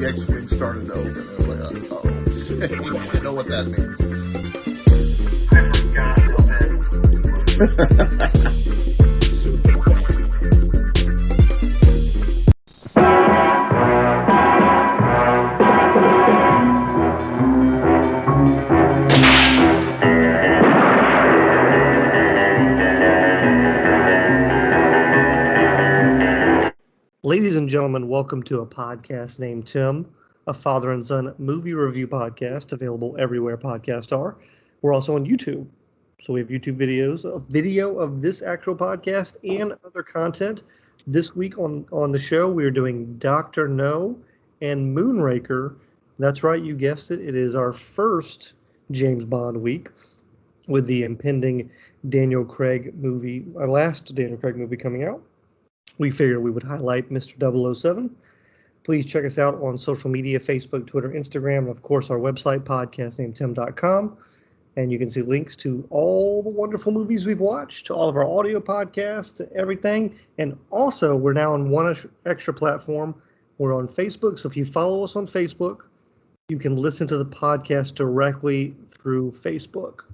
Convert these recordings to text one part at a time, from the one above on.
the X-Wing started to open. I was like, oh. I know what that means. I forgot how bad it was. Ladies and gentlemen, welcome to a podcast named Tim, a father and son movie review podcast available everywhere podcasts are. We're also on YouTube. So we have YouTube videos, a video of this actual podcast and other content. This week on the show, we're doing Dr. No and Moonraker. That's right, you guessed it. It is our first James Bond week with the impending Daniel Craig movie, our last Daniel Craig movie coming out. We figured we would highlight Mr. 007. Please check us out on social media, Facebook, Twitter, Instagram, and of course our website, podcastnametim.com. And you can see links to all the wonderful movies we've watched, to all of our audio podcasts, to everything. And also, we're now on one extra platform. We're on Facebook, so if you follow us on Facebook, you can listen to the podcast directly through Facebook.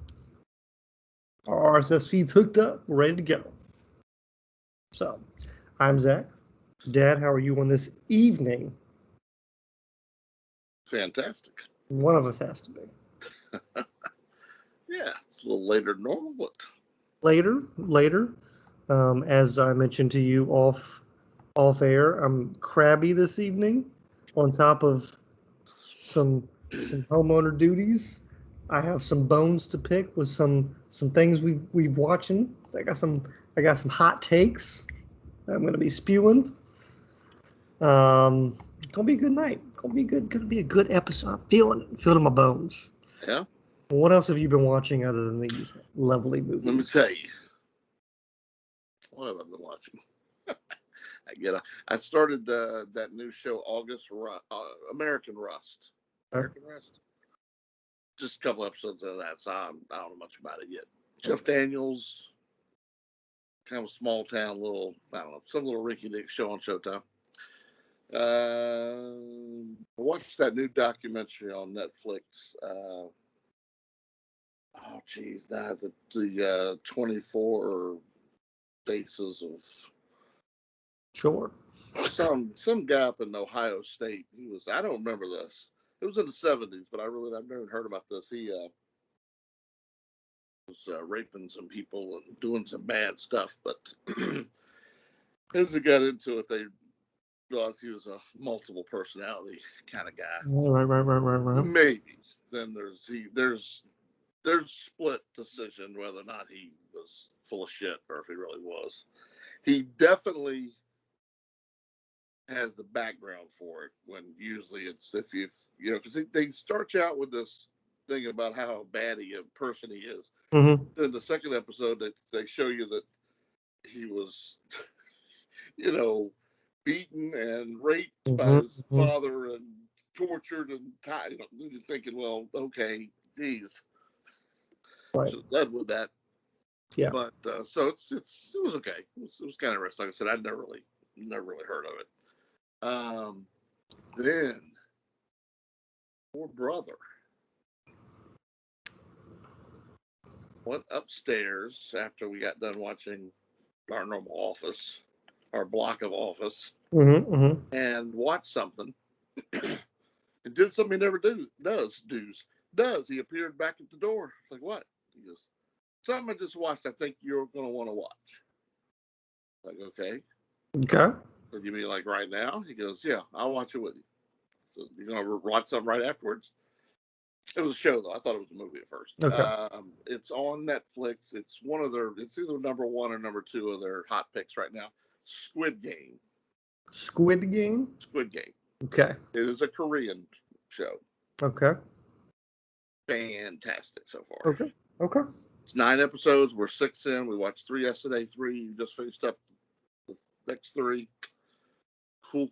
Our RSS feed's hooked up, ready to go. So, I'm Zach. Dad, how are you on this evening? Fantastic. One of us has to be. Yeah, it's a little later than normal, but Later. As I mentioned to you off air, I'm crabby this evening. On top of some homeowner duties, I have some bones to pick with some things we've watching. I got some hot takes I'm going to be spewing. It's going to be a good night. It's going to be a good episode. I'm feeling it in my bones. yeah. What else have you been watching other than these lovely movies? Let me tell you. What have I been watching? I started that new show, American Rust. American Rust. Just a couple episodes of that, so I don't know much about it yet. Jeff Daniels. Kind of a small town, some little rinky-dink show on Showtime. I watched that new documentary on Netflix. The 24 Faces of Sure. some guy up in Ohio State. I don't remember this. It was in the 70s, but I've never heard about this. He was raping some people and doing some bad stuff, but as they got into it, they realized he was a multiple personality kind of guy. Right. Maybe. Then there's split decision whether or not he was full of shit or if he really was. He definitely has the background for it, when usually it's if because they start you out with this thing about how bad a person he is. Mm-hmm. In the second episode, they show you that he was, beaten and raped by his father and tortured and tied. You're thinking, well, okay, geez, Right. should have led with that. Yeah. But so it was okay. It was kind of interesting. Like I said, I'd never really heard of it. Then, poor brother went upstairs after we got done watching our normal Office, our block of Office, and watched something. It did something he never does. He appeared back at the door. It's like, what? He goes, something I just watched. I think you're going to want to watch. Like, okay. Okay. So you mean like right now? He goes, yeah, I'll watch it with you. So you're going to watch something right afterwards? It was a show, though. I thought it was a movie at first. Okay. It's on Netflix. It's either number one or number two of their hot picks right now. Squid Game. Squid Game? Squid Game. Okay. It is a Korean show. Okay. Fantastic so far. Okay. It's 9 episodes. We're 6 in. We watched 3 yesterday. 3 just finished up the next 3. Cool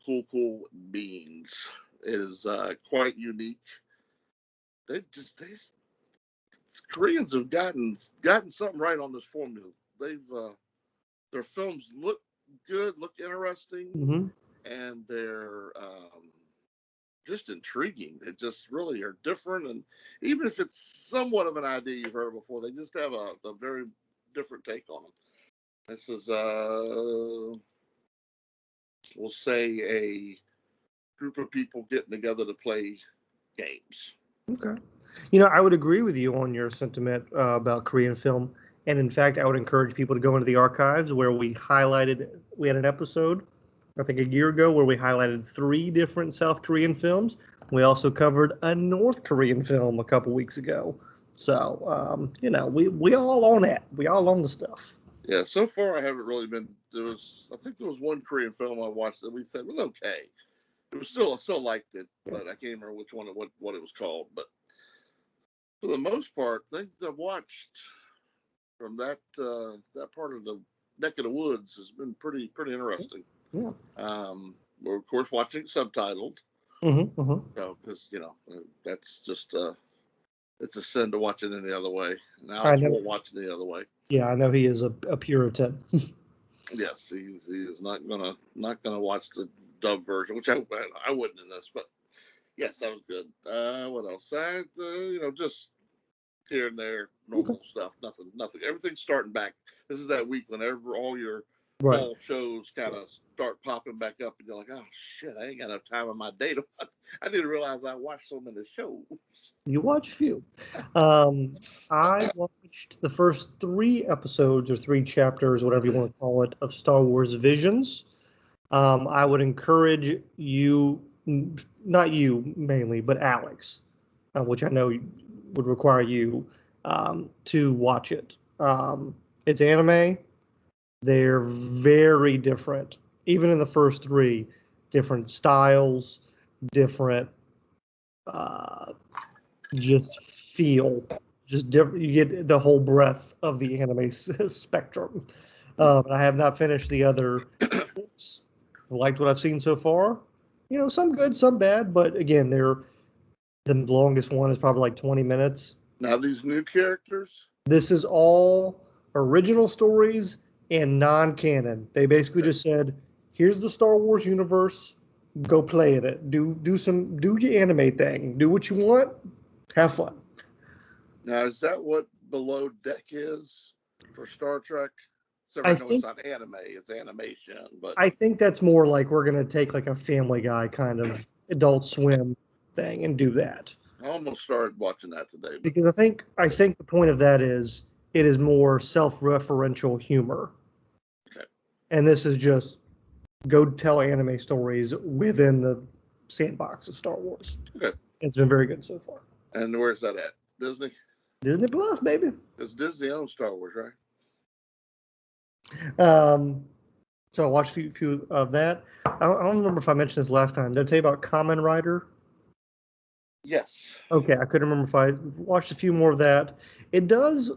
beans. It is quite unique. Koreans have gotten something right on this formula. Their films look good, look interesting, and they're just intriguing. They just really are different, and even if it's somewhat of an idea you've heard before, they just have a very different take on them. This is, we'll say, a group of people getting together to play games. Okay. You know, I would agree with you on your sentiment about Korean film. And in fact, I would encourage people to go into the archives where we had an episode, I think a year ago, where we highlighted 3 different South Korean films. We also covered a North Korean film a couple weeks ago. So, you know, we all own that. We all own the stuff. Yeah, so far I haven't really been. I think there was one Korean film I watched that we said was okay. It was I still liked it, but I can't remember which one, what it was called. But for the most part, things I've watched from that part of the neck of the woods has been pretty interesting. Yeah. We're of course watching subtitled. Mm-hmm, mm-hmm. So, because that's just it's a sin to watch it any other way. Now I won't watch it any other way. Yeah, I know he is a Puritan. Yes, he is not gonna watch the dub version, which I wouldn't in this, but yes, that was good. What else? Just here and there, normal stuff. Nothing. Everything's starting back. This is that week whenever all your fall shows kind of start popping back up, and you're like, oh shit, I ain't got enough time on my day to watch. I didn't realize I watched so many shows. You watch a few. I watched the first 3 episodes or 3 chapters, whatever you want to call it, of Star Wars Visions. I would encourage you, not you mainly, but Alex, which I know would require you to watch it. It's anime. They're very different. Even in the first 3, different styles, different just feel, just different. You get the whole breadth of the anime spectrum. I have not finished the other 6. I liked what I've seen so far. You know, some good, some bad, but again, the longest one is probably like 20 minutes. Now these new characters? This is all original stories and non-canon. They basically just said, here's the Star Wars universe, go play in it. Do your anime thing. Do what you want, have fun. Now, is that what Below Deck is for Star Trek? So I know think it's not anime, it's animation. But I think that's more like we're going to take like a Family Guy kind of Adult Swim thing and do that. I almost started watching that today. But Because I think the point of that is it is more self-referential humor. Okay. And this is just go tell anime stories within the sandbox of Star Wars. Okay. It's been very good so far. And where's that at? Disney? Disney Plus, baby. Because Disney owns Star Wars, right? So I watched a few of that. I don't remember if I mentioned this last time. Did I tell you about Kamen Rider? Yes. Okay, I couldn't remember if I watched a few more of that. It does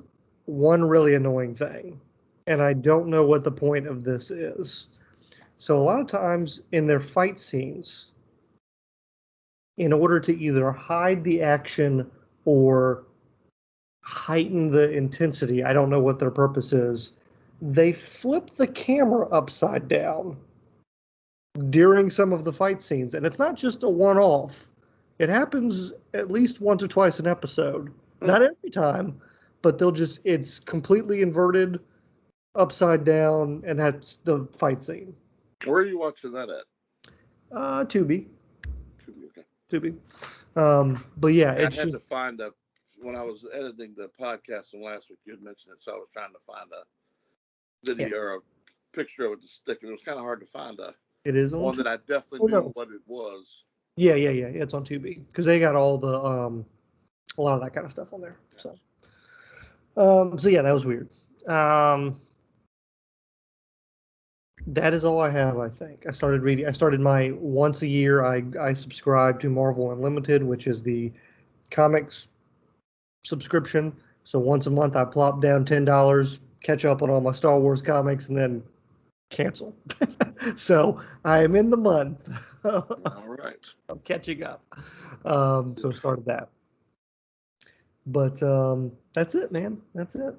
one really annoying thing, and I don't know what the point of this is. So a lot of times in their fight scenes, in order to either hide the action or heighten the intensity, I don't know what their purpose is, they flip the camera upside down during some of the fight scenes. And it's not just a one-off. It happens at least once or twice an episode. Not every time, but it's completely inverted, upside down, and that's the fight scene. Where are you watching that at? Tubi. Okay. Tubi. But yeah, I had to find when I was editing the podcast from last week, you had mentioned it, so I was trying to find a video or a picture of it to stick, and it was kind of hard to find it is one that I definitely knew what it was. Yeah. It's on Tubi because they got all the a lot of that kind of stuff on there. So yeah, that was weird. That is all I have, I think. I started my once a year. I subscribe to Marvel Unlimited, which is the comics subscription. So once a month, I plop down $10, catch up on all my Star Wars comics, and then cancel. So I am in the month. All right. I'm catching up. So started that. But that's it, man. That's it.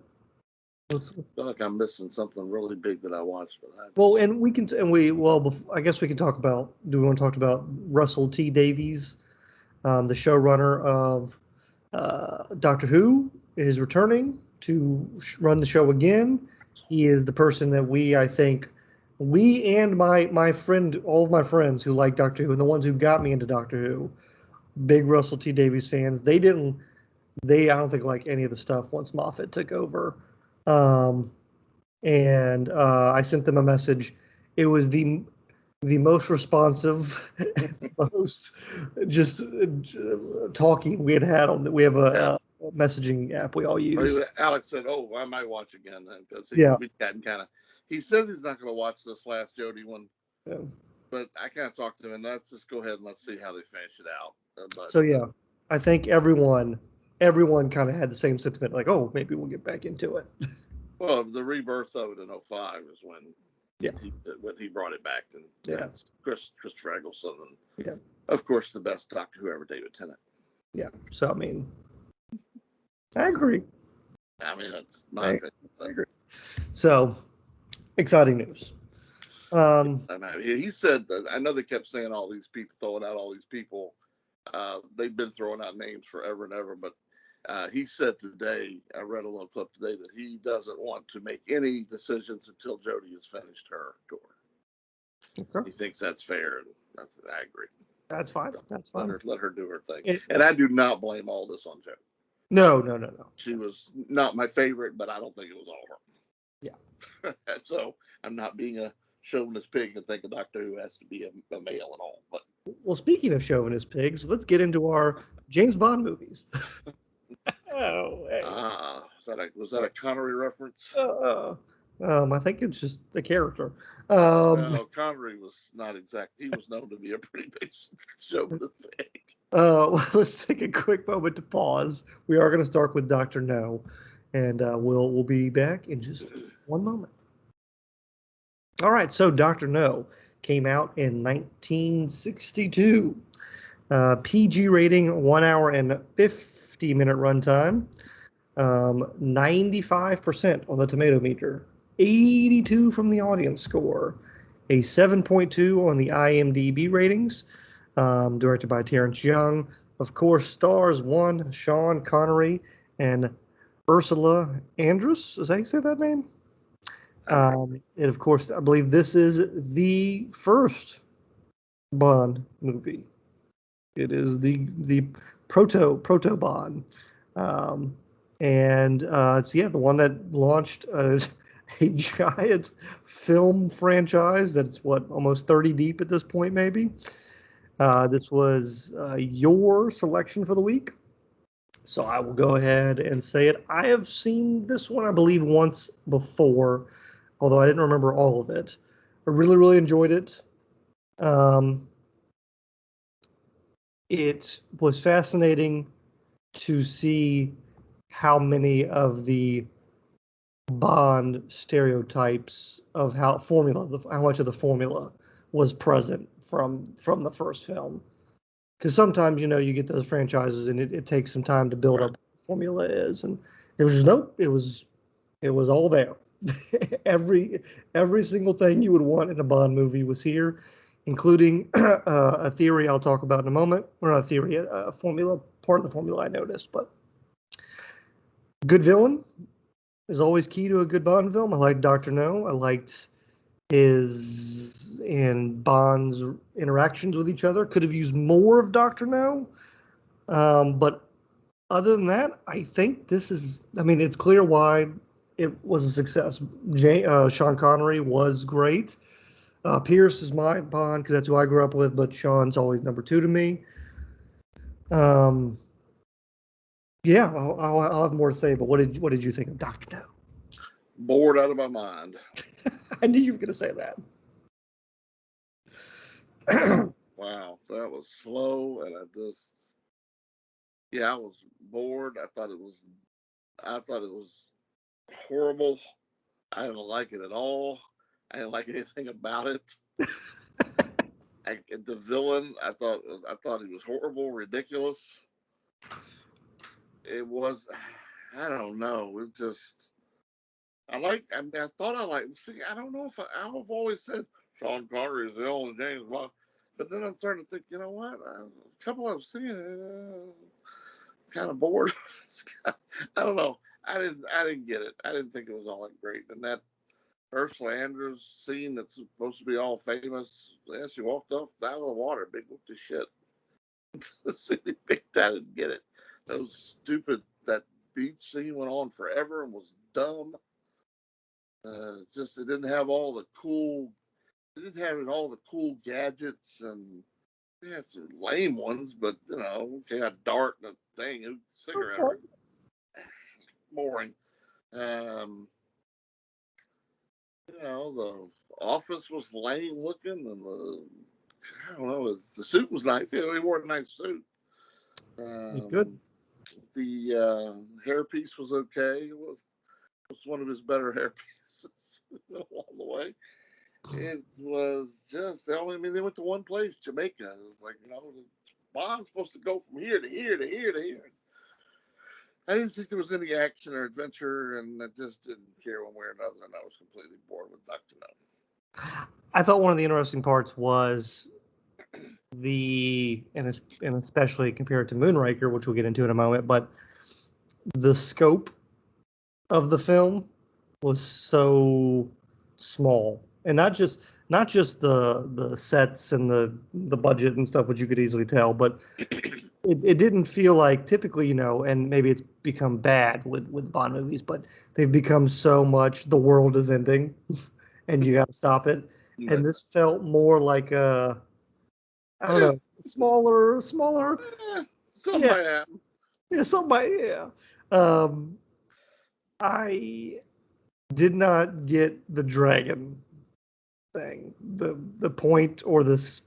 I feel like I'm missing something really big that I watched. I guess we can talk about. Do we want to talk about Russell T Davies? The showrunner of Doctor Who is returning to run the show again. He is the person that I think, we and my friend, all of my friends who like Doctor Who, and the ones who got me into Doctor Who, big Russell T Davies fans. I don't think like any of the stuff once Moffat took over. And I sent them a message. It was the most responsive, most just talking we had on that. We have a messaging app we all use. Alex said, "Oh, I might watch again then," because we hadn't kind of. He says he's not going to watch this last Jodie one, but I kind of talked to him, and let's just go ahead and let's see how they finish it out. I think everyone kind of had the same sentiment, like, oh, maybe we'll get back into it. Well, it was the rebirth of it in 2005 is when he brought it back, and that's Christopher Eccleston, and of course the best Doctor Who ever, David Tennant. Yeah, so I mean, I agree. I mean, that's my opinion. I agree. So, exciting news. He said, I know they kept saying all these people, throwing out all these people. They've been throwing out names forever and ever, but he said today, I read a little clip today, that he doesn't want to make any decisions until Jodie has finished her tour. Okay. He thinks that's fair, and I agree. That's fine. That's fine. Let her do her thing. And I do not blame all this on Jodie. No. She was not my favorite, but I don't think it was all her. Yeah. So I'm not being a chauvinist pig and think a Doctor Who has to be a male at all. But well, speaking of chauvinist pigs, let's get into our James Bond movies. Was that a Connery reference? I think it's just the character. No, Connery was not exact. He was known to be a pretty big chauvinist pig. Let's take a quick moment to pause. We are going to start with Dr. No, and we'll be back in just one moment. All right, so Dr. No came out in 1962. PG rating, 1 hour and 50-minute runtime. 95% on the tomato meter. 82 from the audience score. A 7.2 on the IMDb ratings. Directed by Terrence Young. Of course, stars Sean Connery and Ursula Andress. Is that how you say that name? And of course, I believe this is the first Bond movie. It is the proto Bond, and it's the one that launched a giant film franchise that's almost 30 deep at this point, maybe. This was your selection for the week, so I will go ahead and say it. I have seen this one, I believe, once before, although I didn't remember all of it. I really, really enjoyed it. It was fascinating to see how many of the Bond stereotypes of how much of the formula was present from the first film. Because sometimes, you get those franchises and it takes some time to build up what the formula is. And it was just, it was all there. Every single thing you would want in a Bond movie was here, including a theory I'll talk about in a moment. Or not a theory, a formula, part of the formula I noticed. But good villain is always key to a good Bond film. I liked Dr. No. I liked his and Bond's interactions with each other. Could have used more of Dr. No. But other than that, I think it's clear why it was a success. Sean Connery was great. Pierce is my Bond because that's who I grew up with, but Sean's always number 2 to me. I'll have more to say, but what did you think of Dr. No? Bored out of my mind. I knew you were going to say that. Wow, that was slow, and I was bored. I thought it was horrible. I didn't like it at all. I didn't like anything about it. The villain, I thought he was horrible, ridiculous. It was, I don't know. It just, I thought I liked. See, I don't know if I've always said Sean Connery is the only James Bond, But then I'm starting to think, you know what? A couple I've seen, kind of bored. I don't know. I didn't get it. I didn't think it was all that great. And that Ursula Andrews scene that's supposed to be all famous, yeah, she walked off out of the water, big whoop to shit. I didn't get it. That was stupid. That beach scene went on forever and was dumb. Just it didn't have all the cool. It didn't have all the cool gadgets and yeah, some lame ones, but you know, okay, a dart and a thing, a cigarette. Boring. You know, the office was lame looking, and I don't know, the suit was nice. Yeah, he wore a nice suit. Good. The hairpiece was okay. It was one of his better hairpieces along the way. It was just, I mean, they went to one place, Jamaica. It was like, you know, Bond's supposed to go from here to here to here to here. I didn't think there was any action or adventure, and I just didn't care one way or another, and I was completely bored with Dr. No. I thought one of the interesting parts was and especially compared to Moonraker, which we'll get into in a moment, but the scope of the film was so small, and not just the sets and the budget and stuff, which you could easily tell, but it didn't feel like typically, you know, and maybe it's become bad with Bond movies, but they've become so much the world is ending and you got to stop it. Yeah. And this felt more like I don't know, smaller. Something might happen. Yeah, I did not get the dragon thing, the point or this.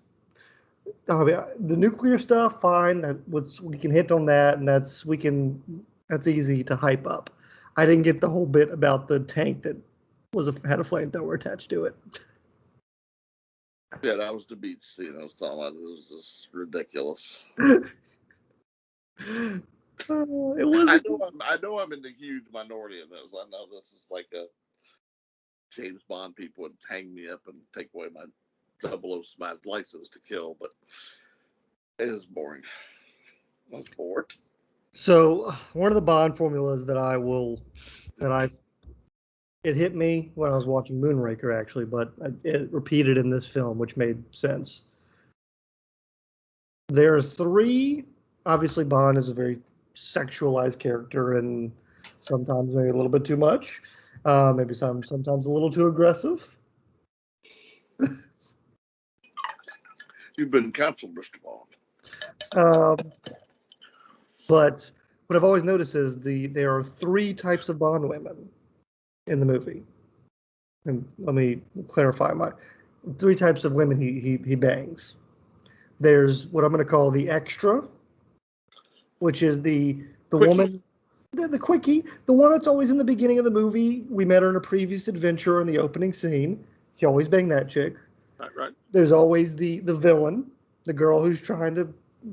The nuclear stuff, fine. We can hit on that, and that's easy to hype up. I didn't get the whole bit about the tank that had a flamethrower attached to it. Yeah, that was the beach scene I was talking about. It was just ridiculous. It was. I know I'm in the huge minority of this. I know this is like a James Bond people would hang me up and take away my my license to kill, but it is boring. I was bored. So one of the Bond formulas it hit me when I was watching Moonraker, actually, but it repeated in this film, which made sense. There are three. Obviously, Bond is a very sexualized character, and sometimes maybe a little bit too much. Maybe sometimes a little too aggressive. You've been counseled, Mr. Bond. But what I've always noticed is there are three types of Bond women in the movie. And let me clarify my three types of women he bangs. There's what I'm going to call the extra, which is the Quickie. woman, the quickie, the one that's always in the beginning of the movie. We met her in a previous adventure in the opening scene. He always banged that chick. Right. There's always the villain, the girl who's trying to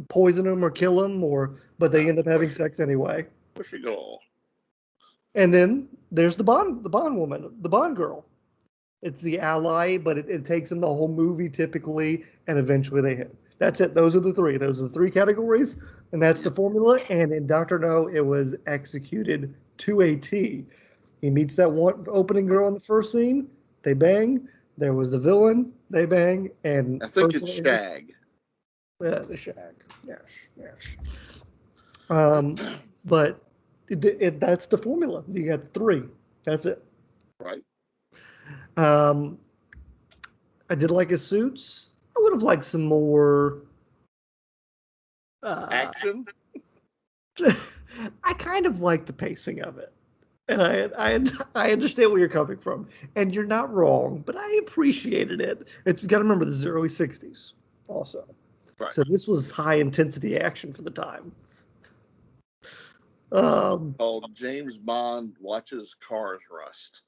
poison him or kill him, but they end up having sex anyway. Where she go? And then there's the Bond woman, the Bond girl. It's the ally, but it takes them the whole movie typically, and eventually they hit. That's it. Those are the three. Those are the three categories, and that's the formula. And in Dr. No, it was executed to a T. He meets that one opening girl in the first scene. They bang. There was the villain. They bang. And I think it's Shag. Yeah, the Shag. Yes. But that's the formula. You got three. That's it. Right. I did like his suits. I would have liked some more action. I kind of like the pacing of it, and I understand where you're coming from, and you're not wrong. But I appreciated it. You got to remember, this is early '60s, also. Right. So this was high intensity action for the time. James Bond watches cars rust.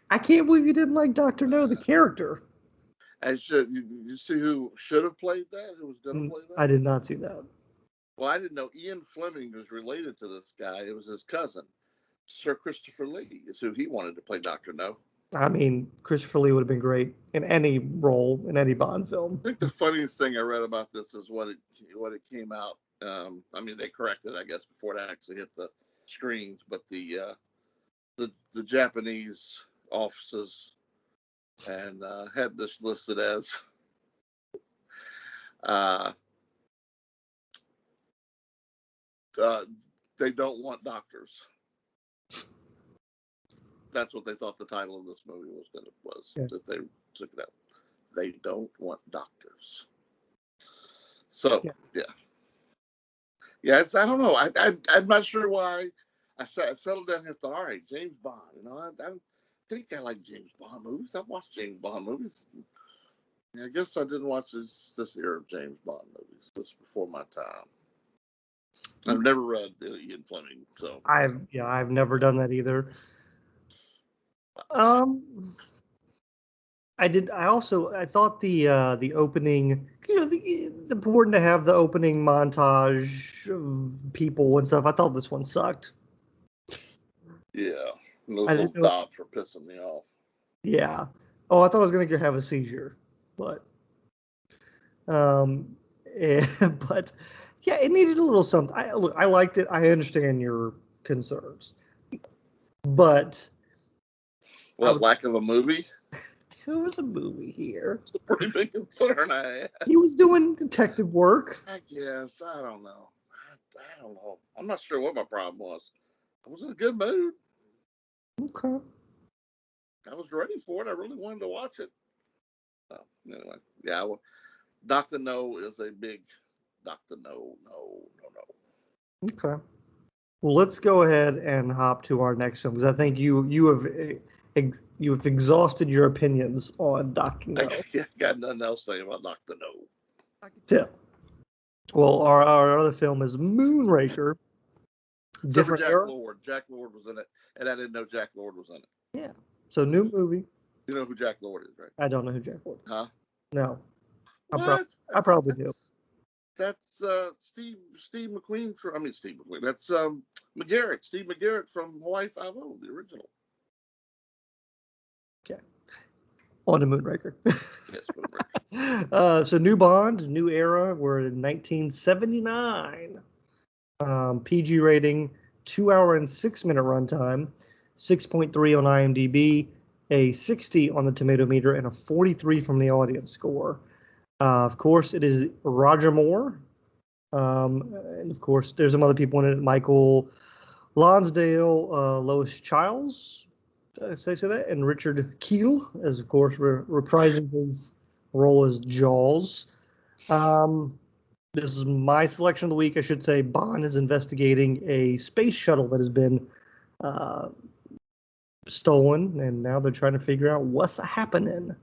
I can't believe you didn't like Dr. No, the character. You see who should have played that? Who was going to play that? I did not see that. Well, I didn't know Ian Fleming was related to this guy. It was his cousin, Sir Christopher Lee, is who he wanted to play Dr. No. I mean, Christopher Lee would have been great in any role in any Bond film. I think the funniest thing I read about this is what it came out. I mean, they corrected, I guess, before it actually hit the screens. But the Japanese offices and had this listed as they don't want doctors. That's what they thought the title of this movie was. Yeah. That they took it out. They don't want doctors. So yeah. It's, I don't know. I'm not sure why. I settled down here and thought, all right, James Bond. I think I like James Bond movies. I've watched James Bond movies. I guess I didn't watch this era of James Bond movies. This was before my time. I've never read Ian Fleming, so I've never done that either. I thought the opening, important to have the opening montage of people and stuff. I thought this one sucked. Yeah, those little dots were pissing me off. Yeah. Oh, I thought I was gonna have a seizure, but but yeah, it needed a little something. I liked it. I understand your concerns, but lack of a movie? There was a movie here. It's a pretty big concern I had. He was doing detective work. I guess. I don't know. I don't know. I'm not sure what my problem was. I was in a good mood. Okay. I was ready for it. I really wanted to watch it. So, anyway, yeah. Dr. No is a big Dr. No. Okay. Well, let's go ahead and hop to our next film because I think you have exhausted your opinions on Dr. No. I got nothing else to say about Dr. No. I can tell. Well, our other film is Moonraker. Different Jack era? Lord. Jack Lord was in it, and I didn't know Jack Lord was in it. Yeah. So new movie. You know who Jack Lord is, right? I don't know who Jack Lord is. Huh? No. What? I probably do. That's Steve McQueen Steve McQueen. That's McGarrett. Steve McGarrett from Hawaii Five-0, the original. Okay. On to Moonraker. Yes, Moonraker. So new Bond, new era. We're in 1979. PG rating, 2 hour and 6 minute runtime, 6.3 on IMDb, a 60 on the tomato meter, and a 43 from the audience score. Of course, it is Roger Moore. And of course, there's some other people in it. Michael Lonsdale, Lois Chiles, say that, and Richard Kiel, as of course reprising his role as Jaws. This is my selection of the week. I should say Bond is investigating a space shuttle that has been stolen, and now they're trying to figure out what's happening.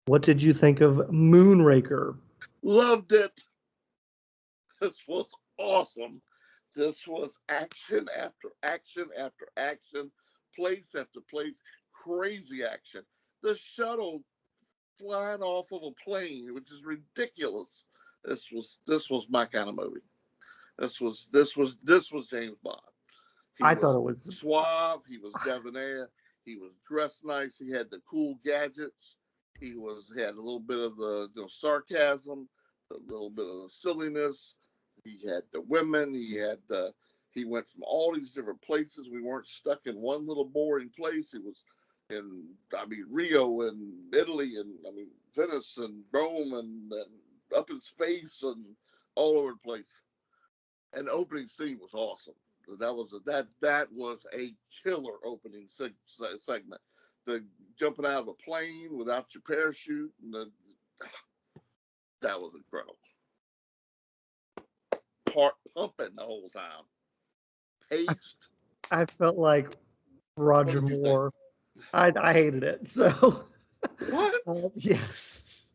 What did you think of Moonraker? Loved it. This was awesome. This was action after action after action, place after place, crazy action. The shuttle flying off of a plane, which is ridiculous. This was my kind of movie. This was James Bond. I thought it was suave. He was debonair. He was dressed nice. He had the cool gadgets. He had a little bit of the sarcasm, a little bit of the silliness. He had the women. He went from all these different places. We weren't stuck in one little boring place. He was in Rio and Italy and Venice and Rome and up in space and all over the place. And the opening scene was awesome. That was a killer opening segment. The jumping out of a plane without your parachute, that was incredible. Heart pumping the whole time. Paced. I felt like Roger Moore. I hated it. So what? Yes.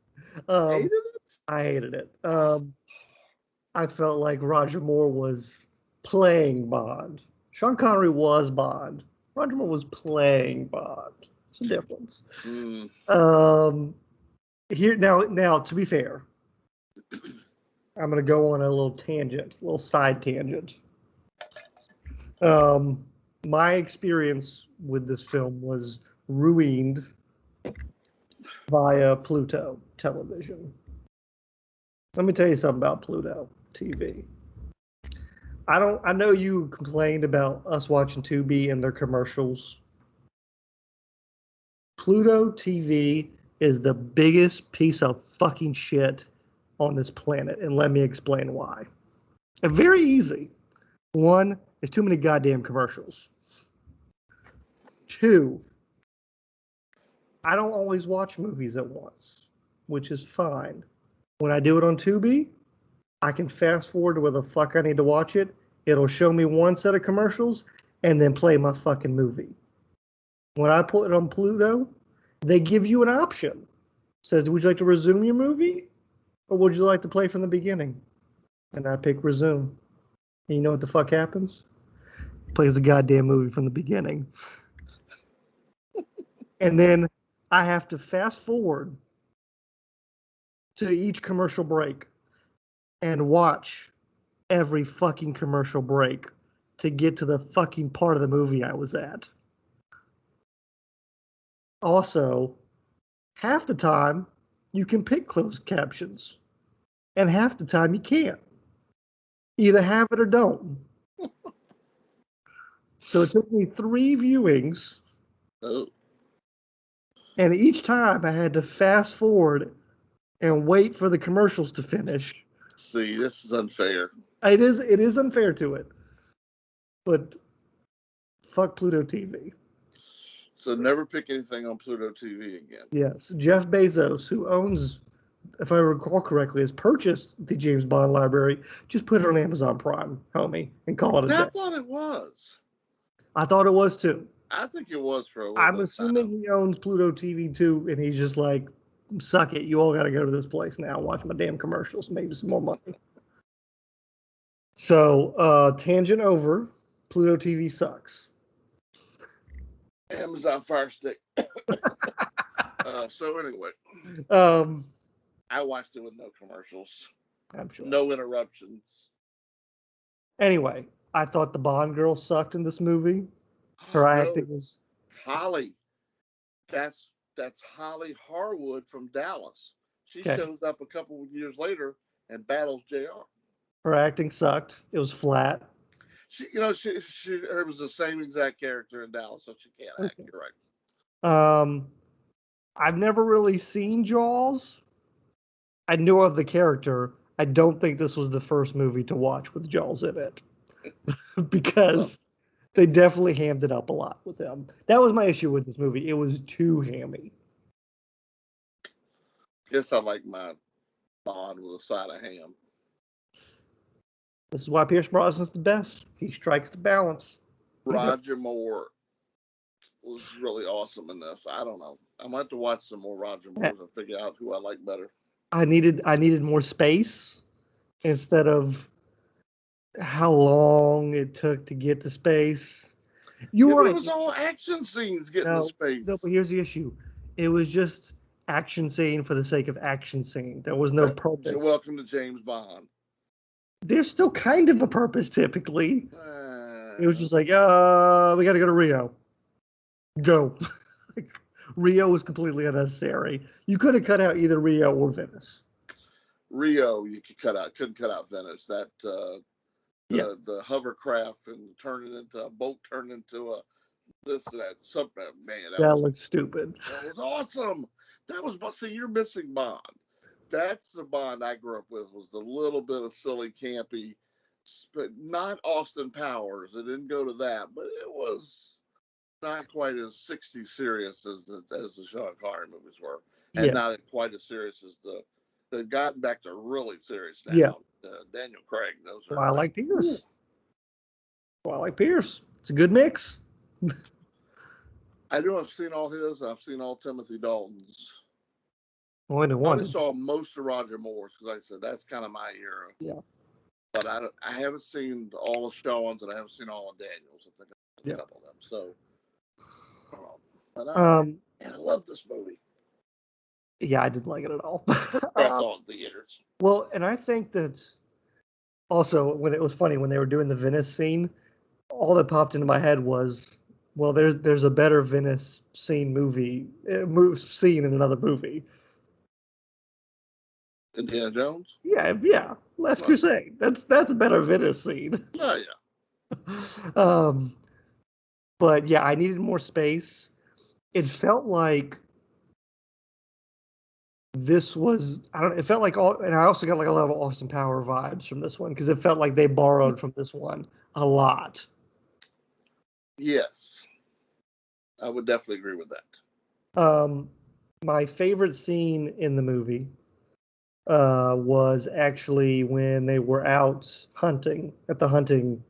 Hated it? I hated it. I felt like Roger Moore was playing Bond. Sean Connery was Bond. Roger Moore was playing Bond. It's a difference. Here now, to be fair, I'm going to go on a little side tangent. My experience with this film was ruined via Pluto television. Let me tell you something about Pluto TV. I know you complained about us watching Tubi and their commercials. Pluto TV is the biggest piece of fucking shit on this planet, and let me explain why. And very easy. One, there's too many goddamn commercials. Two, I don't always watch movies at once, which is fine. When I do it on Tubi, I can fast forward to where the fuck I need to watch it. It'll show me one set of commercials and then play my fucking movie. When I put it on Pluto, they give you an option. Says, would you like to resume your movie? Or would you like to play from the beginning? And I pick resume. And you know what the fuck happens? Plays the goddamn movie from the beginning. And then I have to fast forward to each commercial break and watch every fucking commercial break to get to the fucking part of the movie I was at. Also, half the time you can pick closed captions, and half the time you can't. Either have it or don't. So it took me 3 viewings. Oh. And each time I had to fast forward and wait for the commercials to finish. See, this is unfair. It is unfair to it. But fuck Pluto TV. So never pick anything on Pluto TV again. Yes. Jeff Bezos, who owns, if I recall correctly, has purchased the James Bond library, just put it on Amazon Prime, homie, and call it a day. I thought it was. I thought it was too. I think it was for a little I'm bit assuming he owns Pluto TV too, and he's just like, suck it. You all got to go to this place now. Watch my damn commercials. Maybe some more money. So, tangent over. Pluto TV sucks. Amazon Fire Stick. So anyway, I watched it with no commercials. I'm sure. No interruptions. Anyway, I thought the Bond girl sucked in this movie. Her acting was Holly. That's Holly Harwood from Dallas. She shows up a couple of years later and battles JR. Her acting sucked. It was flat. She was the same exact character in Dallas, so she can't act. You're right. I've never really seen Jaws. I know of the character. I don't think this was the first movie to watch with Jaws in it. Because they definitely hammed it up a lot with him. That was my issue with this movie. It was too hammy. Guess I like my Bond with a side of ham. This is why Pierce Brosnan's the best. He strikes the balance. Roger Moore was really awesome in this. I don't know. I might have to watch some more Roger Moore and figure out who I like better. I needed more space instead of how long it took to get to space. It was all action scenes getting to space. No, but here's the issue. It was just action scene for the sake of action scene. There was no purpose. So welcome to James Bond. There's still kind of a purpose typically. It was just like, we got to go to Rio. Go. Rio was completely unnecessary. You could have cut out either Rio or Venice. Rio, you could cut out. Couldn't cut out Venice. That the hovercraft and turning into a boat, turned into a this and that. Something, man. That looks stupid. That was awesome. That was, see, you're missing Bond. That's the Bond I grew up with, was the little bit of silly, campy, but not Austin Powers. It didn't go to that, but it was not quite as 60s serious as the Sean Connery movies were, and not quite as serious as they've gotten back to really serious now. Yeah. Daniel Craig, those are. I like Pierce. I like Pierce. It's a good mix. I know I've seen all his. I've seen all Timothy Dalton's. I only saw most of Roger Moore's because, like I said, that's kind of my era. Yeah. But I haven't seen all of Sean's, and I haven't seen all of Daniel's. I think I've seen a couple of them. So, and I love this movie. Yeah, I didn't like it at all. That's all in theaters. Well, and I think that also when it was funny when they were doing the Venice scene, all that popped into my head was Well, there's a better Venice scene scene in another movie. Indiana Jones? Yeah. Last Crusade. That's a better Venice scene. Oh, yeah. But yeah, I needed more space. It felt like this was, it felt like and I also got like a lot of Austin Power vibes from this one because it felt like they borrowed from this one a lot. Yes. I would definitely agree with that. My favorite scene in the movie was actually when they were out hunting at the hunting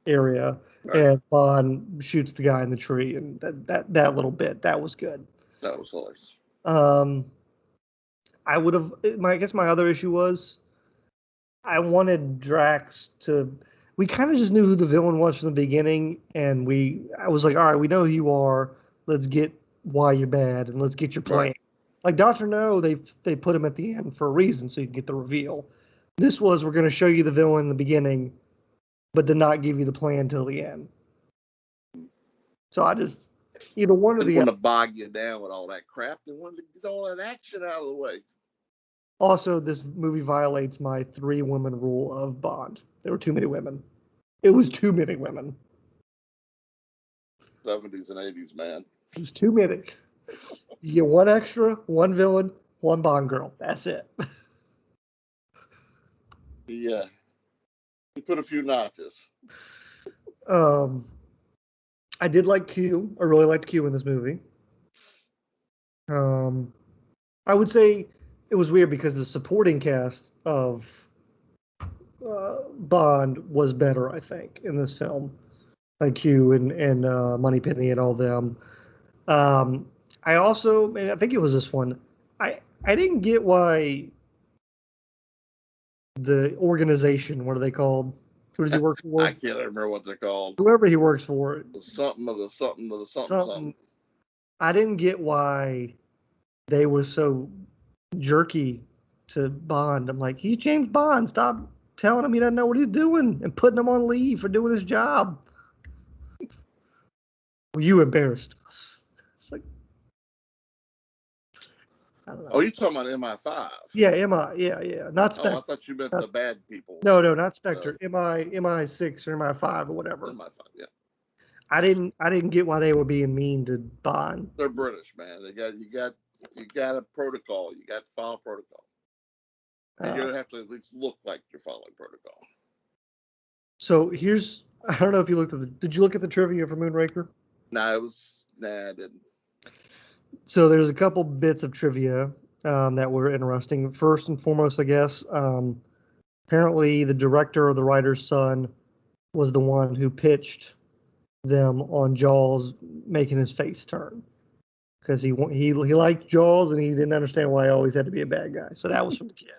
area, and Bond shoots the guy in the tree, and that little bit that was good. That was hilarious. I would have. I guess my other issue was I wanted Drax to. We kind of just knew who the villain was from the beginning, and I was like, all right, we know who you are. Let's get why you're bad, and let's get your plan. Right. Like Dr. No, they put him at the end for a reason, so you can get the reveal. This was, we're going to show you the villain in the beginning, but did not give you the plan till the end. So I just, either one or the other. They want to bog you down with all that crap. They wanted to get all that action out of the way. Also, this movie violates my 3-woman rule of Bond. There were too many women. It was too many women. 70s and 80s, man. It was too many. You get one extra, one villain, one Bond girl. That's it. Yeah. You put a few notches. I did like Q. I really liked Q in this movie. I would say it was weird because the supporting cast of Bond was better, I think, in this film. Like Q and Moneypenny and all them. I also, I think it was this one. I didn't get why the organization, what are they called? Who does he work for? I can't remember what they're called. Whoever he works for. Something. I didn't get why they were so jerky to Bond. I'm like, he's James Bond. Stop telling him he doesn't know what he's doing and putting him on leave for doing his job. Well, you embarrassed us. It's like, I don't know. Oh, you're talking about MI5? Yeah, yeah. Not Spectre. Oh, I thought you meant the bad people. No, not Spectre. MI6 or MI5 or whatever. MI5, yeah. I didn't get why they were being mean to Bond. They're British, man. You got a protocol. You got to follow protocol. And you have to at least look like you're following protocol. So I don't know if you looked at did you look at the trivia for Moonraker? I didn't. So there's a couple bits of trivia that were interesting. First and foremost, I guess, apparently the director or the writer's son was the one who pitched them on Jaws making his face turn. Because he liked Jaws and he didn't understand why he always had to be a bad guy. So that was from the kid.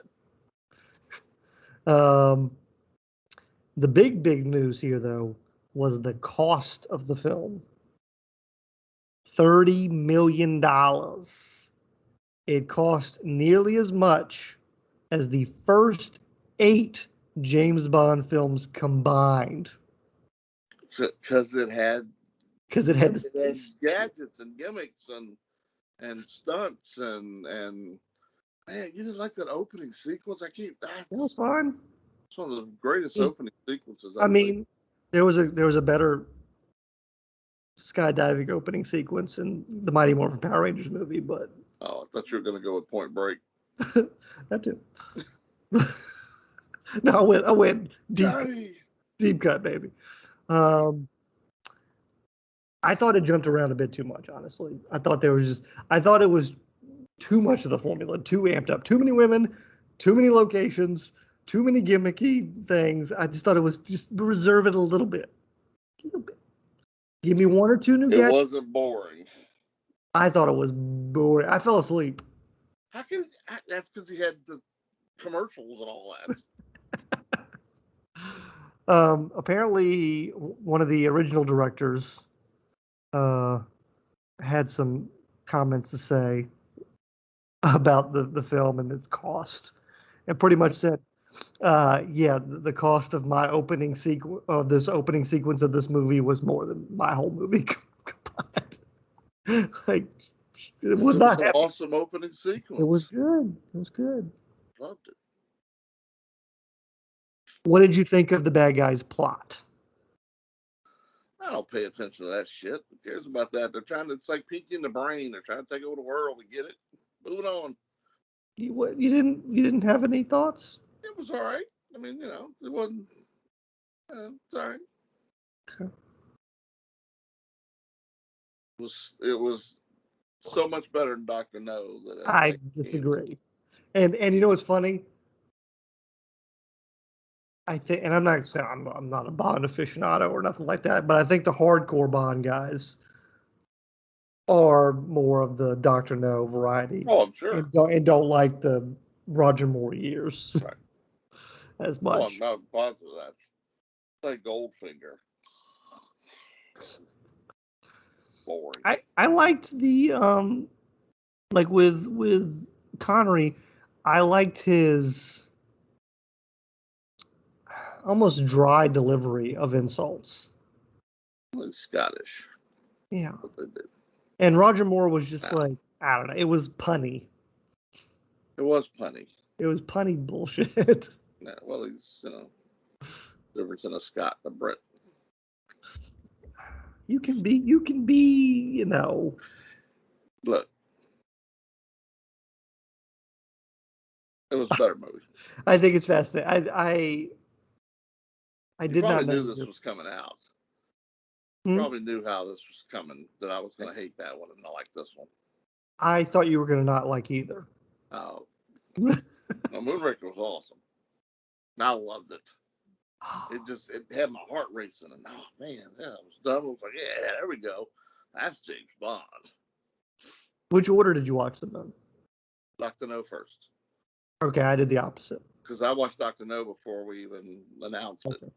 The big news here, though, was the cost of the film. $30 million. It cost nearly as much as the first 8 James Bond films combined. Because it had gadgets and gimmicks and stunts and man, you didn't like that opening sequence? It was fun. It's one of the greatest opening sequences. I mean, there was a better skydiving opening sequence in the Mighty Morphin Power Rangers movie, but I thought you were going to go with Point Break. That too. No, I went deep cut, baby. I thought it jumped around a bit too much, honestly. I thought it was too much of the formula, too amped up, too many women, too many locations, too many gimmicky things. I just thought it was just reserve it a little bit. Give me 1 or 2 new gadgets. It wasn't boring. I thought it was boring. I fell asleep. That's because he had the commercials and all that. Apparently, one of the original directors had some comments to say about the film and its cost, and pretty much said, the cost of my opening sequence of this movie was more than my whole movie Like, it was not an heavy. awesome opening sequence. It was good. It was good. Loved it. What did you think of the bad guy's plot? I don't pay attention to that shit. Who cares about that? They're trying to, it's like Pinky in the Brain. They're trying to take over the world. We get it. Moving on. You didn't have any thoughts? It was all right. I mean, it wasn't, it's all right. Okay. It was so much better than Dr. No. I disagree. And you know what's funny? I think, and I'm not saying I'm not a Bond aficionado or nothing like that, but I think the hardcore Bond guys are more of the Dr. No variety. Oh, I'm sure. And don't like the Roger Moore years right. as much. Oh, I'm not bothered with that. It's like Goldfinger. Boring. I liked the like with Connery, I liked his almost dry delivery of insults. It's Scottish. Yeah. What they did. And Roger Moore was just like, I don't know, it was punny. It was punny. It was punny bullshit. Yeah, well, he's, difference in a Scot and a Brit. You can be, Look. It was a better movie. I think it's fascinating. I did not know knew this was coming out. Hmm? Probably knew how this was coming, that I was going to hate that one and not like this one. I thought you were going to not like either. Oh. No, Moonraker was awesome. I loved it. It had my heart racing. And, oh, man, yeah, it was done. I was like, yeah, there we go. That's James Bond. Which order did you watch them in? Dr. No first. Okay, I did the opposite. Because I watched Dr. No before we even announced it.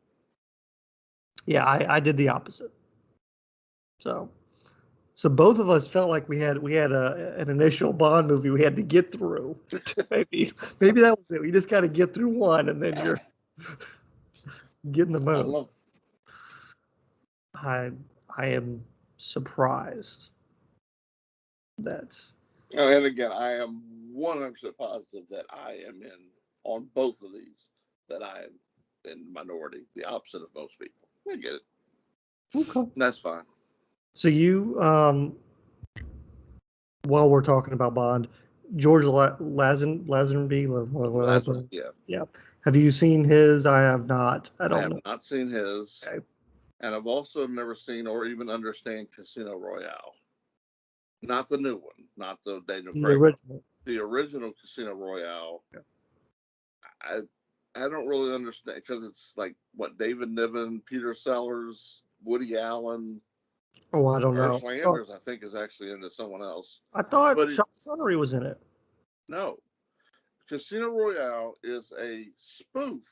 Yeah, I did the opposite. So both of us felt like we had an initial Bond movie we had to get through. maybe that was it. We just got to get through one, and then you're getting the mood. I am surprised that. Oh, and again, I am 100% positive that I am on both of these. That I am in the minority, the opposite of most people. I get it. Okay, that's fine. So you, while we're talking about Bond, George Lazenby, yeah. Have you seen his? I have not. I have not seen his, okay. And I've also never seen or even understand Casino Royale. Not the new one, not the Daniel Craig original. The original Casino Royale. Yeah. I don't really understand because it's like what David Niven, Peter Sellers, Woody Allen. Oh, I don't know. Ursula Anders, I think, is actually into someone else. I thought Sean Connery was in it. No. Casino Royale is a spoof.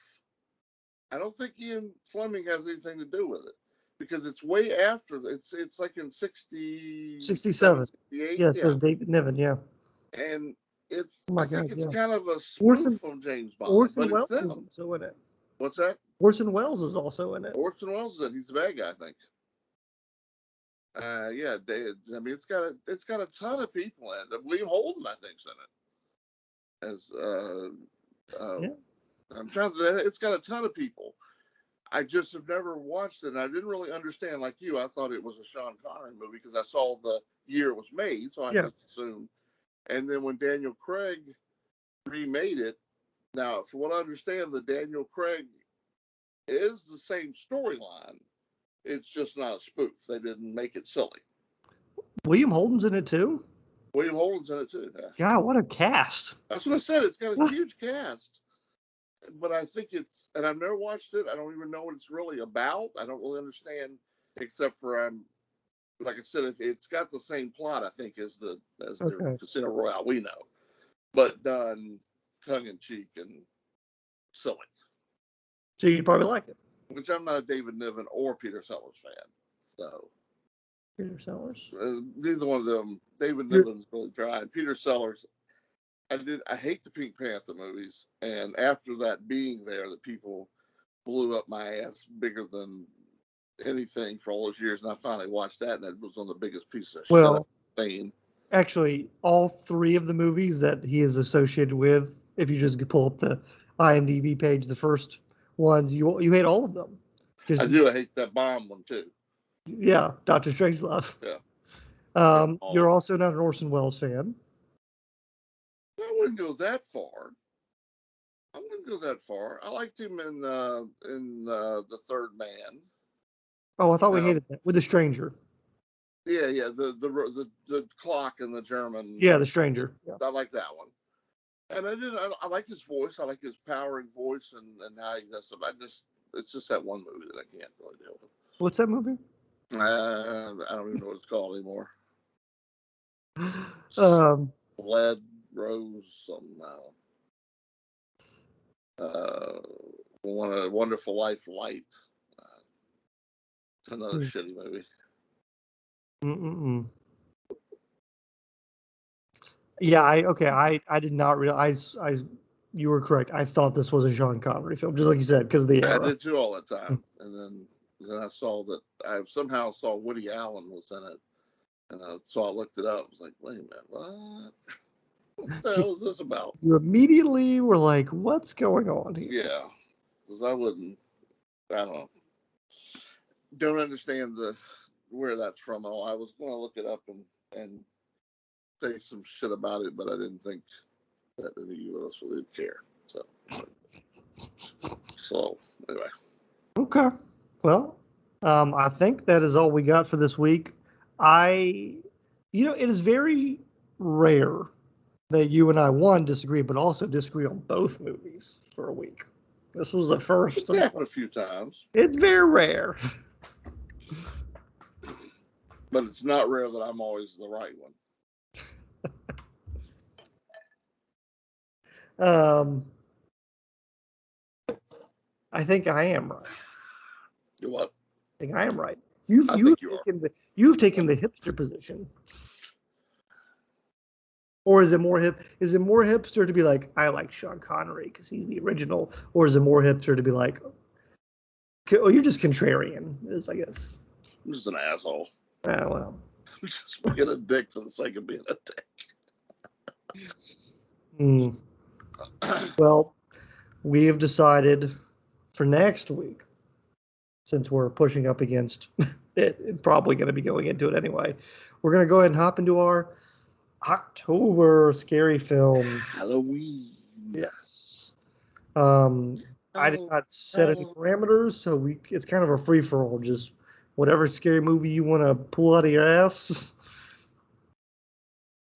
I don't think Ian Fleming has anything to do with it because it's way after. It's like in 67. 68. Yeah, it says David Niven, yeah. And it's, I think it's kind of a spoof on James Bond. Orson Welles is also in it. What's that? Orson Welles is also in it. Orson Welles is in it. He's the bad guy, I think. Yeah, I mean, it's got a ton of people in it. William Holden, I think, is in it. I'm trying to. It's got a ton of people. I just have never watched it, and I didn't really understand. Like you, I thought it was a Sean Connery movie because I saw the year it was made, so I just assumed. And then when Daniel Craig remade it, now, from what I understand, the Daniel Craig is the same storyline. It's just not a spoof. They didn't make it silly. William Holden's in it too? William Holden's in it too. Yeah. God, what a cast. That's what I said. It's got a huge cast. But I think and I've never watched it. I don't even know what it's really about. I don't really understand, except for like I said, it's got the same plot, I think, as the Casino Royale we know, but done tongue in cheek and silly. So you probably like it. Which I'm not a David Niven or Peter Sellers fan. So Peter Sellers. Neither one of them. David Niven's really dry. And Peter Sellers. I hate the Pink Panther movies, and after that being there, the people blew up my ass bigger than anything for all those years, and I finally watched that, and it was one of the biggest pieces of shit Well, I've seen. actually, all three of the movies that he is associated with, if you just pull up the IMDb page, the first ones, you hate all of them. I do. I hate that bomb one too. Yeah, Doctor Strangelove. Yeah. You're also not an Orson Welles fan. I wouldn't go that far. I liked him in The Third Man. Oh, I thought we hated that with The Stranger. Yeah, the clock and the German. Yeah, The Stranger. Yeah. I like that one. And I like his voice. I like his powering voice and how he does it. It's just that one movie that I can't really deal with. What's that movie? I don't even know what it's called anymore. Lead Rose somehow. Wonderful Life Light. It's another shitty movie. Yeah, I did not realize. You were correct. I thought this was a Sean Connery film, just like you said, because of the era. I did too all that time, and then I saw that I somehow saw Woody Allen was in it, and so I looked it up. I was like, wait a minute, what? What the hell is this about? You immediately were like, what's going on here? Yeah, because I don't know, don't understand where that's from. I was going to look it up and say some shit about it, but I didn't think that any of us would care. So anyway. Okay. Well, I think that is all we got for this week. It is very rare that you and I, disagree, but also disagree on both movies for a week. This was the first. It's happened a few times. It's very rare. But it's not rare that I'm always the right one. I think I am right. You what? I think I am right. You've taken the hipster position. Or is it more hipster to be like, I like Sean Connery because he's the original? Or is it more hipster to be like, oh, you're just contrarian, I guess. I'm just an asshole. Ah, well. I'm just being a dick for the sake of being a dick. Well, we have decided for next week, since we're pushing up against it, probably going to be going into it anyway, we're going to go ahead and hop into our October scary films. Halloween. Yes. I did not set any parameters, so it's kind of a free for all. Just whatever scary movie you want to pull out of your ass.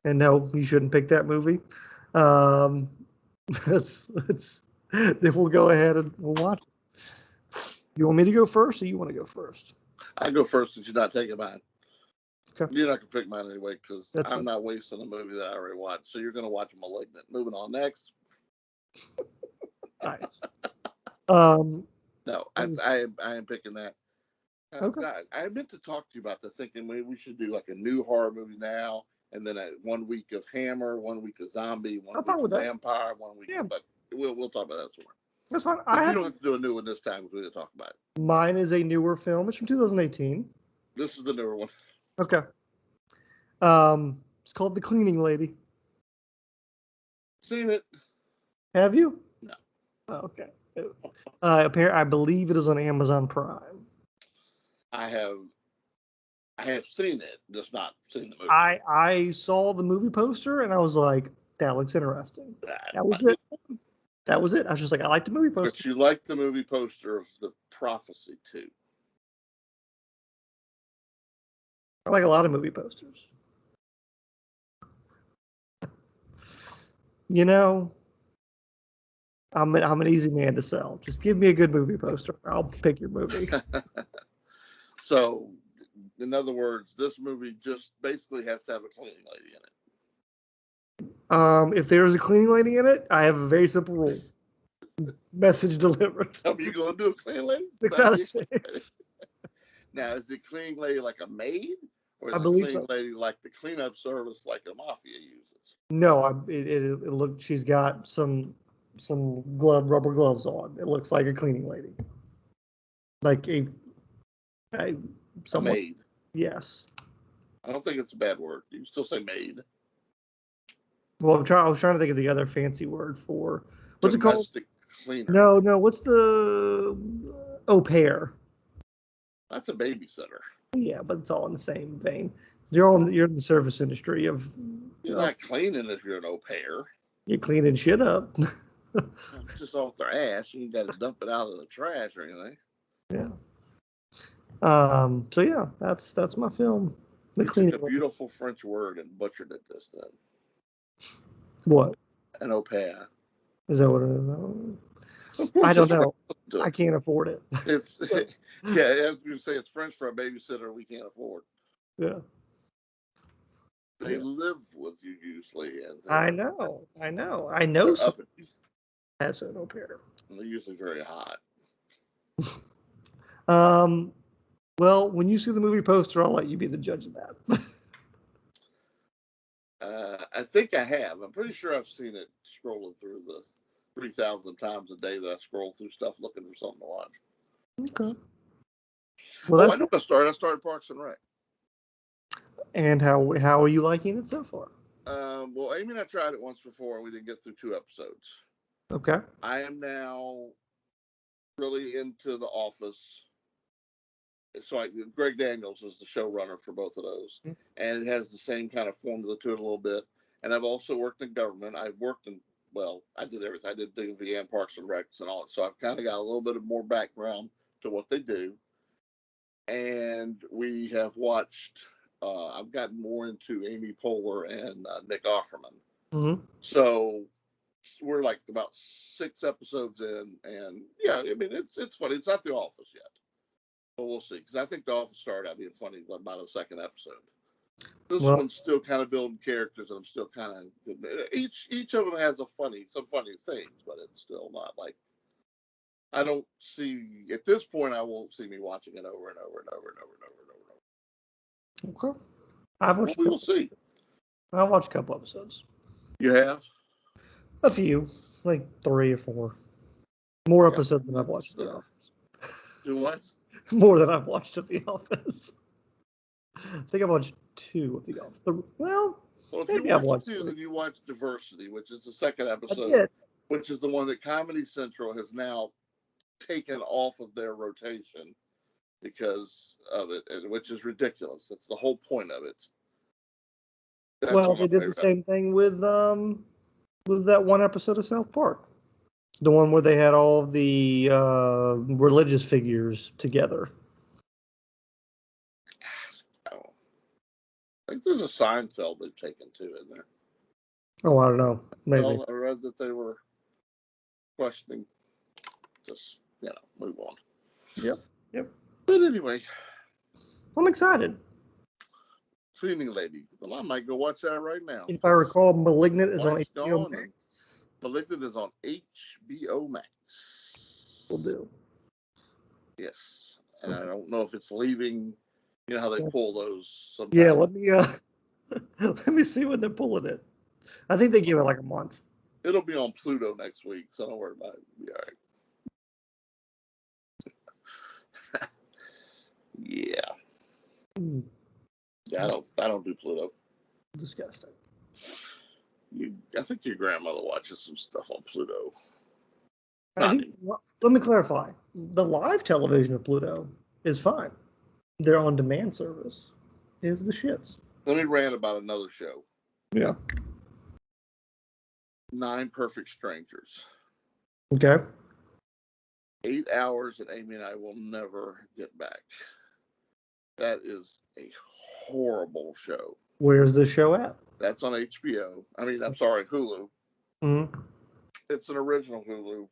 And no, you shouldn't pick that movie. Then we'll go ahead and we'll watch it. You want me to go first, or you want to go first? I go first since you're not taking mine. Okay. You're not going to pick mine anyway because I'm fine. not wasting a movie that I already watched. So you're going to watch Malignant. Moving on next. Nice. No, I am picking that. Okay. I meant to talk to you about the thinking we should do like a new horror movie now, and then 1 week of Hammer, 1 week of Zombie, 1 week of Vampire, 1 week. Yeah. But we'll talk about that somewhere. That's fine. You don't have to do a new one this time because we're going to talk about it. Mine is a newer film. It's from 2018. This is the newer one. Okay. It's called The Cleaning Lady. Seen it? Have you? No. Oh, okay. I believe it is on Amazon Prime. I have seen it, just not seen the movie. I saw the movie poster and I was like, that looks interesting. That was it. That was it. I was just like, I like the movie poster. But you like the movie poster of The Prophecy too. I like a lot of movie posters. You know, I'm an easy man to sell. Just give me a good movie poster. I'll pick your movie. So, in other words, this movie just basically has to have a cleaning lady in it. If there's a cleaning lady in it, I have a very simple rule. Message delivered. Are you going to do a cleaning lady? 6 out of 6. Now, is the cleaning lady like a maid? Or is I the believe cleaning so. lady like the cleanup service like a mafia uses? No, it look. She's got some rubber gloves on. It looks like a cleaning lady. Like A Somewhat. maid. Yes. I don't think it's a bad word. You can still say maid. Well, I was trying to think of the other fancy word for what's it called? Domestic cleaner. No. What's the au pair? That's a babysitter. Yeah, but it's all in the same vein. You're in the service industry of. You're not cleaning if you're an au pair. You're cleaning shit up. Just off their ass. You ain't got to dump it out of the trash or anything. Yeah. So yeah, that's my film. You took a beautiful French word and butchered it this time. What? An au pair. Is that what it is? Of course, I don't know. I can't afford it. It's yeah. As you say, it's French for a babysitter we can't afford. Yeah. They live with you usually, and I know. Somebody has an au pair. They're usually very hot. Well, when you see the movie poster, I'll let you be the judge of that. I think I have. I'm pretty sure I've seen it scrolling through the 3,000 times a day that I scroll through stuff looking for something to watch. Okay. Well, I know I started Parks and Rec. And how are you liking it so far? Well, Amy and I tried it once before, and we didn't get through 2 episodes. Okay. I am now really into The Office. So Greg Daniels is the showrunner for both of those, and it has the same kind of formula to it a little bit. And I've also worked in government. I did everything. I did DV and Parks and Recs and all that. So I've kind of got a little bit of more background to what they do. And we have watched. I've gotten more into Amy Poehler and Nick Offerman. Mm-hmm. So we're like about 6 episodes in, and yeah, I mean it's funny. It's not The Office yet. But we'll see, because I think The Office started out being funny by the 2nd episode. This one's still kind of building characters, and I'm still kind of each of them has some funny things, but it's still not like I don't see at this point. I won't see me watching it over and over and over and over and over and over. Okay, I've watched. We will see. I've watched a couple episodes. You have a few, like 3 or 4 more episodes than I've watched. Do what? More than I've watched of The Office. I think I've watched 2 of The Office. Well, if you watch 2, then you watch Diversity, which is the 2nd episode, which is the one that Comedy Central has now taken off of their rotation because of it, which is ridiculous. That's the whole point of it. They did the same thing with that one episode of South Park. The one where they had all of the religious figures together. Oh. I think there's a Seinfeld they've taken too in there. Oh, I don't know. Maybe. I read that they were questioning. Just, move on. Yep. But anyway. I'm excited. Cleaning Lady. Well, I might go watch that right now. If I recall, Malignant is on HBO Max. Malignant is on HBO Max. Will do. Yes. And I don't know if it's leaving. You know how they pull those sometimes. Yeah, let me see when they're pulling it. I think they give it like a month. It'll be on Pluto next week, so don't worry about it. It'll be all right. Yeah. Yeah, I don't do Pluto. Disgusting. I think your grandmother watches some stuff on Pluto. Let me clarify. The live television of Pluto is fine. Their on-demand service is the shits. Let me rant about another show. Yeah. 9 Perfect Strangers. Okay. 8 hours that Amy and I will never get back. That is a horrible show. Where's the show at? That's on HBO. I'm sorry, Hulu. Mm-hmm. It's an original Hulu.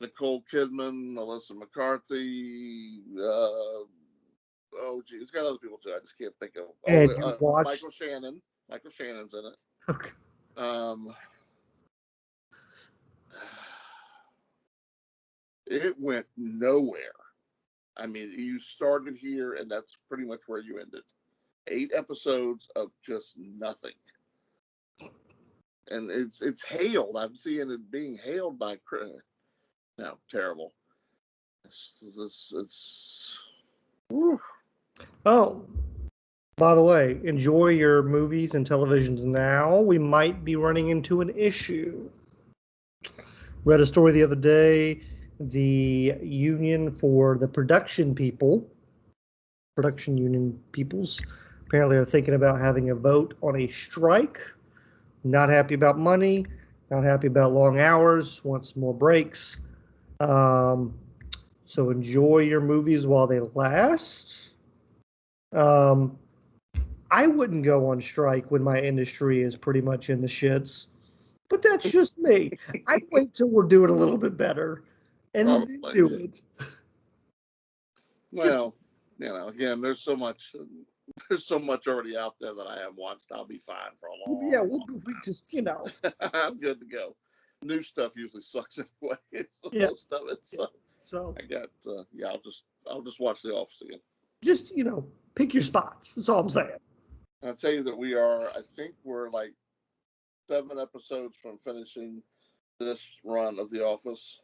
Nicole Kidman, Melissa McCarthy. It's got other people too. I just can't think of. Michael Shannon. Michael Shannon's in it. Okay. It went nowhere. You started here, and that's pretty much where you ended. 8 episodes of just nothing. And it's hailed. I'm seeing it being hailed by terrible. It's Whew. Oh, by the way, enjoy your movies and televisions now. We might be running into an issue. Read a story the other day. The union for the production union peoples, apparently are thinking about having a vote on a strike. Not happy about money, not happy about long hours, wants more breaks. So enjoy your movies while they last. I wouldn't go on strike when my industry is pretty much in the shits, but that's just me. I'd wait till we're doing a little bit better and then do it. Well, again, there's so much already out there that I haven't watched. I'll be fine for a long. Yeah, we just I'm good to go. New stuff usually sucks anyway. Yeah. Most of it. So I got I'll just watch The Office again. Just pick your spots. That's all I'm saying. I'll tell you that I think we're like 7 episodes from finishing this run of The Office.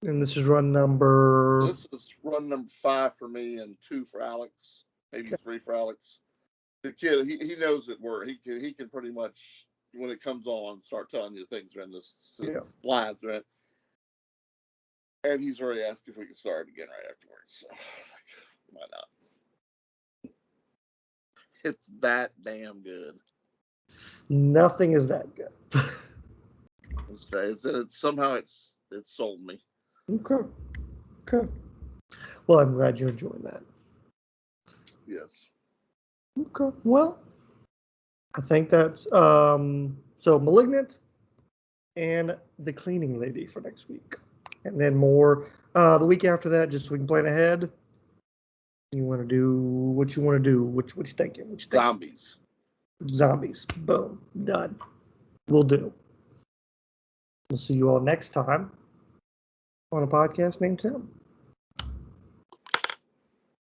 And this is run number. This is run number 5 for me and 2 for Alex, maybe 3 for Alex. The kid, he knows it where he can pretty much, when it comes on, start telling you things are in this lines, right? And he's already asked if we can start again right afterwards. So, why not? It's that damn good. Nothing is that good. Somehow it's sold me. Okay. Well, I'm glad you're enjoying that. Yes. Okay. Well, I think that's so Malignant and The Cleaning Lady for next week, and then more the week after that, just so we can plan ahead. You want to do what you want to do? What you thinking? Zombies. Boom. Done. We'll do. We'll see you all next time on a podcast named Tim.